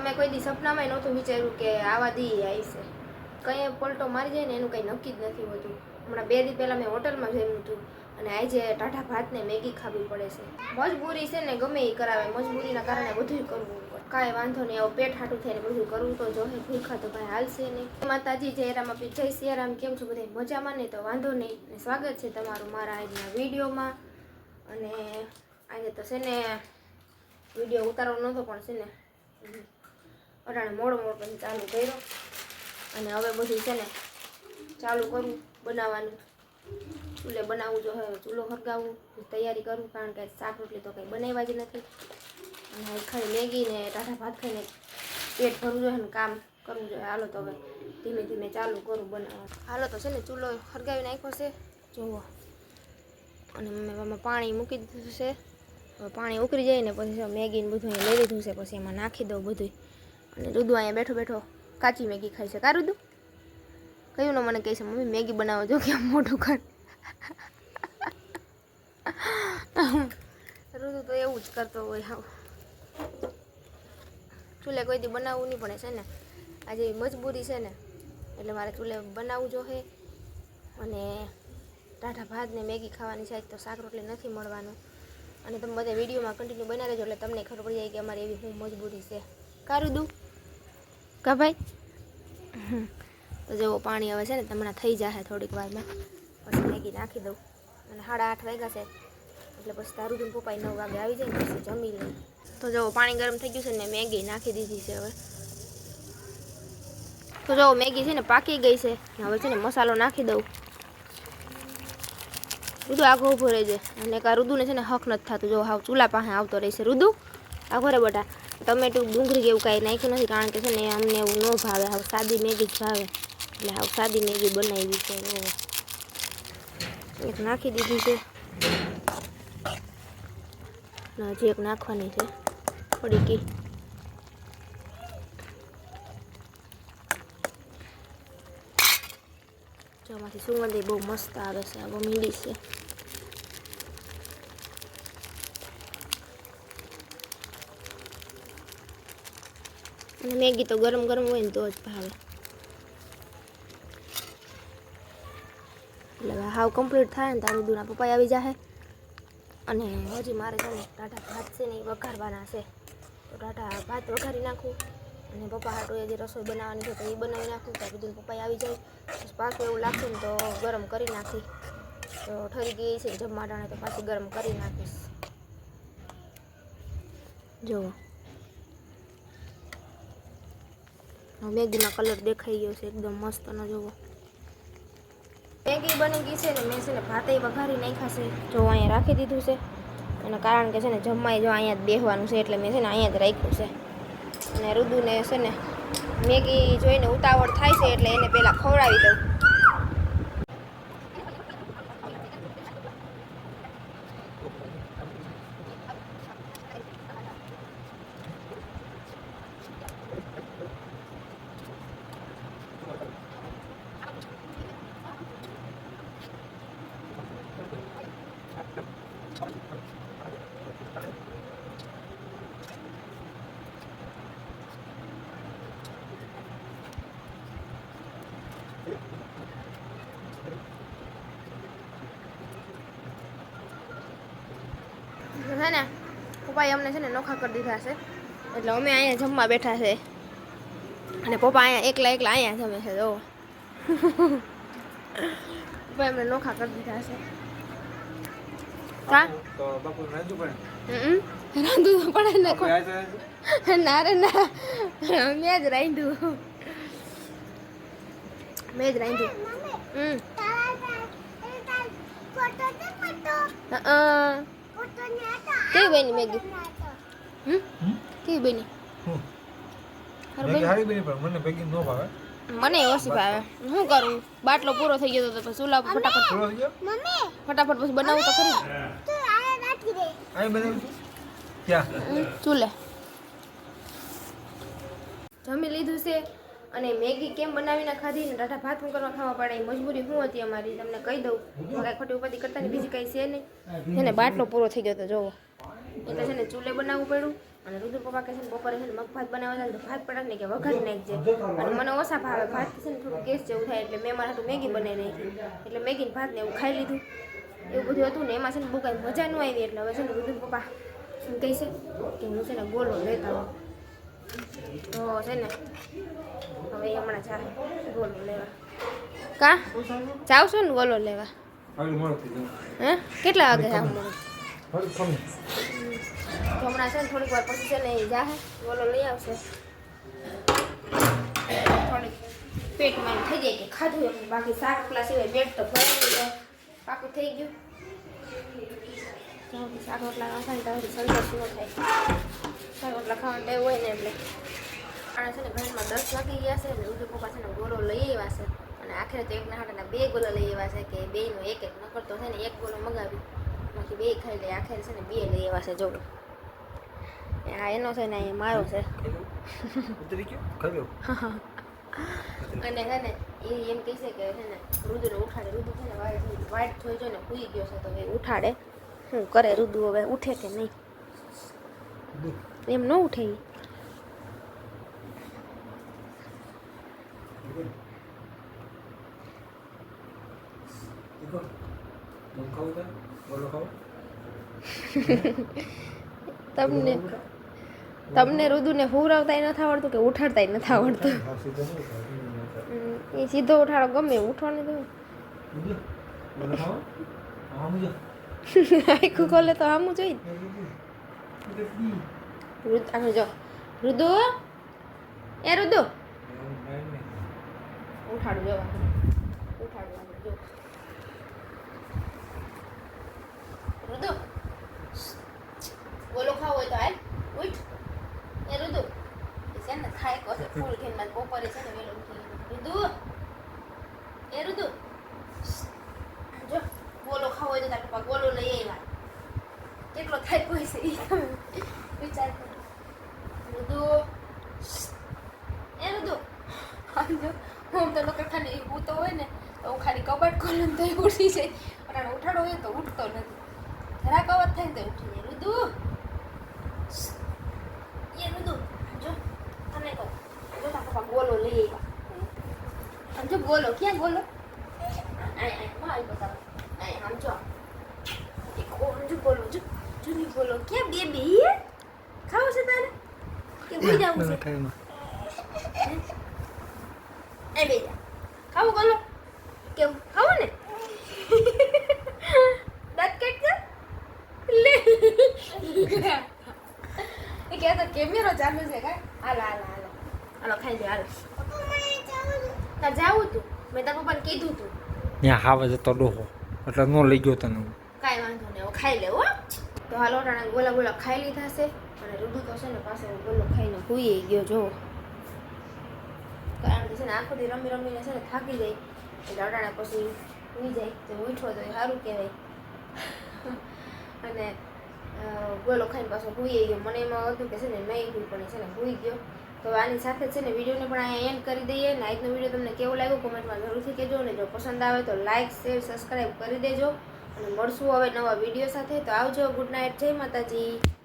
મેં કોઈ દી સપનામાં નહોતું વિચાર્યું કે આવા દી આવશે. કંઈ પલટો મારી જાય ને એનું કંઈ નક્કી જ નથી હોતું. હમણાં 2 દી પહેલાં મેં હોટલમાં જમ્યું હતું અને આજે ટાઢા ભાતને મેગી ખાવી પડે છે. મજબૂરી છે ને, ગમે એ કરાવે, મજબૂરીના કારણે બધું કરવું પડે. કાંઈ વાંધો નહીં, આવું પેટ હાટું થઈને બધું કરવું તો જોહે. ભૂખા તો ભાઈ હાલશે નહીં. માતાજી જય રામ આપી, જય સિયારામ. કેમ છો બધા મજામાં? ને તો વાંધો નહીં ને સ્વાગત છે તમારું મારા આજના વિડીયોમાં. અને આજે તો છે ને વિડીયો ઉતારવાનો નહોતો પણ છે ને અટાણે મોડો પછી ચાલુ કર્યો અને હવે બધું છે ને ચાલુ કરું બનાવવાનું. ચૂલે બનાવવું જો હવે ચૂલો હરગાવવું, તૈયારી કરું, કારણ કે શાક રોટલી તો કંઈ બનાવ્યા જ નથી. અને ખાલી મેગી ને ટાઢા ભાત ખાઈને પેટ ભરવું જોઈએ ને કામ કરવું જોઈએ. હાલો તો હવે ધીમે ધીમે ચાલુ કરું બનાવવાનું. હાલો તો છે ને ચૂલો હરગાવી નાખ્યો છે જોવો, અને મેં એમાં પાણી મૂકી દીધું છે. હવે પાણી ઉકળી જાય ને પછી મેગી ને બધું લઈ લીધું છે, પછી એમાં નાખી દઉં બધું. અને રુદુ અહીંયા બેઠો બેઠો કાચી મેગી ખાય છે. કા રુદુ? કયું ને મને કહે છે મમ્મી મેગી બનાવો, જો કે મોઢું કર. રુદુ તો એવું જ કરતો હોય. હા, ચૂલે કોઈ દી બનાવવું નહીં પડે છે ને, આજે મજબૂરી છે ને એટલે મારે ચૂલે બનાવવું જોઈએ. અને ટાઢા ભાત ને મેગી ખાવાની છે તો શાક રોટલી નથી મળવાનું. અને તમે બધા વિડીયોમાં કન્ટિન્યુ બનાવી રહેજો એટલે તમને ખબર પડી જાય કે અમારી એવી શું મજબૂરી છે. કા રુદુ? કા ભાઈ? તો જેવો પાણી હવે છે ને હમણાં થઈ જશે થોડીક વારમાં, પછી મેગી નાખી દઉં. અને 8:30 વાગ્યા છે એટલે પછી તારું દૂધ પપ્પાએ 9 વાગે આવી જાય ને પછી જમી લે. તો જો પાણી ગરમ થઈ ગયું છે ને મેગી નાખી દીધી છે હવે. તો જો મેગી છે ને પાકી ગઈ છે. હવે છે ને મસાલો નાખી દઉં. રુદુ આગો ઊભો રહેજે. અને કા રુદુને છે ને હક નથી થતું, જો હાવ ચૂલા પાસે આવતો રહેશે. રુદુ આગો રે બેટા. ટમેટું ડુંગળી કે એવું કાંઈ નાખ્યું નથી, કારણ કે છે ને અમને એવું ન ભાવે, હાવ સાદી મેગી જ ભાવે. એટલે હાવ સાદી મેગી બનાવી છે. એક નાખી દીધી છે, હજી એક નાખવાની છે થોડી કી. જોમાંથી સુગંધ બહુ મસ્ત આવે છે, આ બહુ મીઠી છે. અને મેગી તો ગરમ ગરમ હોય ને તો જ ભાવે. એટલે હાવ કમ્પ્લીટ થાય ને તારું દૂરના પપ્પા આવી જાય. અને હજી મારે છે ને ટાઢા ભાત છે ને એ વઘારવાના છે, તો ટાઢા ભાત વઘારી નાખું. અને પપ્પા હાટું જે રસોઈ બનાવવાની છે તો એ બનાવી નાખું. તારું દૂધ પપ્પા આવી જાય પછી પાછું એવું લાગશે ને તો ગરમ કરી નાખી. તો ઠરી ગઈ છે જમવા ટાણે તો પાછી ગરમ કરી નાખીશ. જુઓ મેગીનો કલર દેખાઈ ગયો છે એકદમ મસ્તનો. જુઓ મેગી બની ગઈ છે ને મેં છે ને ભાતે વઘારી નાખ્યા છે. જો અહીંયા રાખી દીધું છે, અને કારણ કે છે ને જમવાય જો અહીંયા જ બેસવાનું છે એટલે મેં છે ને અહીંયા જ રાખ્યું છે. અને રુદુને છે ને મેગી જોઈને ઉતાવળ થાય છે એટલે એને પહેલાં ખવડાવી દઉં. છે ને પપ્પાએ અમને છે ને નોખા કરી દીધા છે એટલે અમે અહીંયા જમવા બેઠા છે. અને પપ્પા અહીંયા એકલા અહીંયા જમે છે. જો પપ્પાએ અમને નોખા કરી દીધા છે. કા તો બાપુ રાંધવું પડે. રાંધવું તો પડે ને. ના રે ના, મેં જ રાંધ્યું. મેં જ રાંધ્યું. કેવી બની મેગી? કેવી બની? મને ઓછી ભાવે. શું કરું, બાટલો પૂરો થઈ ગયો તો પછી ચૂલા પર ફટાફટ પછી બનાવું તો ખરી. ચૂલે જમી લીધું છે. અને મેગી કેમ બનાવીને ખાધી ને ટાઢા ભાત કરવા ખાવા પડે એ મજબૂરી શું હતી અમારી તમને કહી દઉં. કાંઈ ખોટી ઉપાધિ કરતા ને બીજી કાંઈ છે નહીં. એને બાટલો પૂરો થઈ ગયો હતો જોવો, એટલે છે ને ચૂલે બનાવવું પડ્યું. અને રુદુ પપ્પા કહે છે ને બપોરે છે ને મગ ભાત બનાવવા તો ભાત પડાક ને કે વઘાર નાખજે અને મને ઓછા ભાવે ભાત છે ને થોડું ગેસ જેવું થાય એટલે મેં મારા હાટું મેગી બનાવી નાખી એટલે મેગી ભાત ને એવું ખાઈ લીધું એવું બધું હતું ને એમાં છે ને બહુ કાંઈ મજા ન આવી એટલે હવે છે ને રુદુ પપ્પા શું કહે છે કે હું છે ને ગોલો લેતા હોઉં તો છે ને હવે હમણાં જાય ગોલો લેવા કા જાવશો ને ગોલો લેવા હે કેટલા વાગે જાવ મળે તો હમણાં છે ને થોડીક વાર પછી છે ને એ જાહે ગોલો લઈ આવશે થોડીક પેટમાં થઈ જાય કે ખાધું એમ બાકી શાક પેલા સિવાય પેટ તો ભરાઈ જાય પાકું થઈ ગયું શાક રોટલા ના ખાય તો સંતોષ ન થાય શાક રોટલા ખાવાનું ટેવ હોય ને એટલે આને છે ને ઘરમાં 10 વાગી ગયા છે ને રુદુ પપ્પા છે ને ગોળો લઈ આવ્યા છે અને આખરે તો એકના હાટના 2 ગોળો લઈ આવ્યા છે કે બેયનો એક એક નકર તો છે ને એક ગોળો મગાવી બાકી 2 ખાઈ લે આખરે છે ને 2 લઈ આવ્યા છે જો આ એનો છે ને અહીંયા મારો છે અને છે ને એ એમ કહે છે કે છે ને રુદુને ઉઠાડે રુદુ છે ને વાઈટ થઈ જાય ને સૂઈ ગયો છે તો એ ઉઠાડે શું કરે રુદુ હવે ઉઠે કે નહીં એમ ન ઉઠે તમને રુદુને હુવરાવતાય નથી આવડતું કે ઉઠાડતાય નથી આવડતું એ સીધો ઉઠાડો ગમે ઉઠવાની તો આખું ખોલે તો આમું જોઈ આખું જો રુદુ એ રુદુ ઉઠાડું જો ઉઠાડું જો રુદુ બોલો ખાવો હોય તો હાલ ઉઠ એ રુદુ છે ને ખાય કોસે ફૂલ ખેન માં બપોરે છે ને વેલો ઉઠી રુદુ એ રુદુ જો બોલો ખાવો હોય તો તારા પપ્પા બોલો લઈ આવ્યા કેટલો થાય કોઈ છે વિચાર કર રુદુ એ રુદુ જો હું તો લોકો ખાલી ઊતો હોય ને તો હું ખાલી કબાટ ખોલું તો ઉઠી જાય અને ઉઠાડો હોય તો ઉઠતો નથી જરાક અવાજ થાય તો ઉઠી જાય રુદુ એ રુદુ જો તને કહું જો તારા પપ્પા ગોલો લઈ આવ્યા જો ગોલો ક્યાં ગોલો આય માં બતાવ આય આમ જો એક ઓમ જો ગોલો જો જૂની ગોલો ક્યાં બેબી ખાવ છે તારે કે ભૂઈ જાવ છે એ બેજા ખાવ ગોલો કેવું ખાવ ને દાંત કાઢ લે એ કે તો કેમેરો ચાલુ છે કા હાલો ખાઈ લે હાલો તા જાવું તું મેં તારા પપ્પાને કીધું તું ત્યાં હાવા જતો ડોહો એટલે નો લઈ ગયો તને કાંઈ વાંધો નહીં હવે ખાઈ લે હો તો હાલો ટાણા ગોલા ખાઈ લીધા છે અને રુદુ તો છે ને પાસે ગોલો ખાઈને ભૂઈ ગયો જો કારણ કે છે ને આખો દી રમીને છે ને થાકી જાય એટલે અટાણે પછી ભૂઈ જાય તો ઉઠો તો સારું કહેવાય અને ગોલો ખાઈને પાછો ભૂઈ ગયો મને એમાં હતું કે છે ને નહીં ભૂઈ પણ છે ને ભૂઈ ગયો તો આની સાથે છે ને વિડીયોને પણ અહીંયા એન્ડ કરી દઈએ ને આજનો વિડીયો તમને કેવો લાગ્યો કોમેન્ટમાં જરૂરથી કહેજો ને જો પસંદ આવે તો લાઇક શેર સબસ્ક્રાઈબ કરી દેજો અને મળશું હવે નવા વિડીયો સાથે તો આવજો ગુડ નાઇટ જય માતાજી.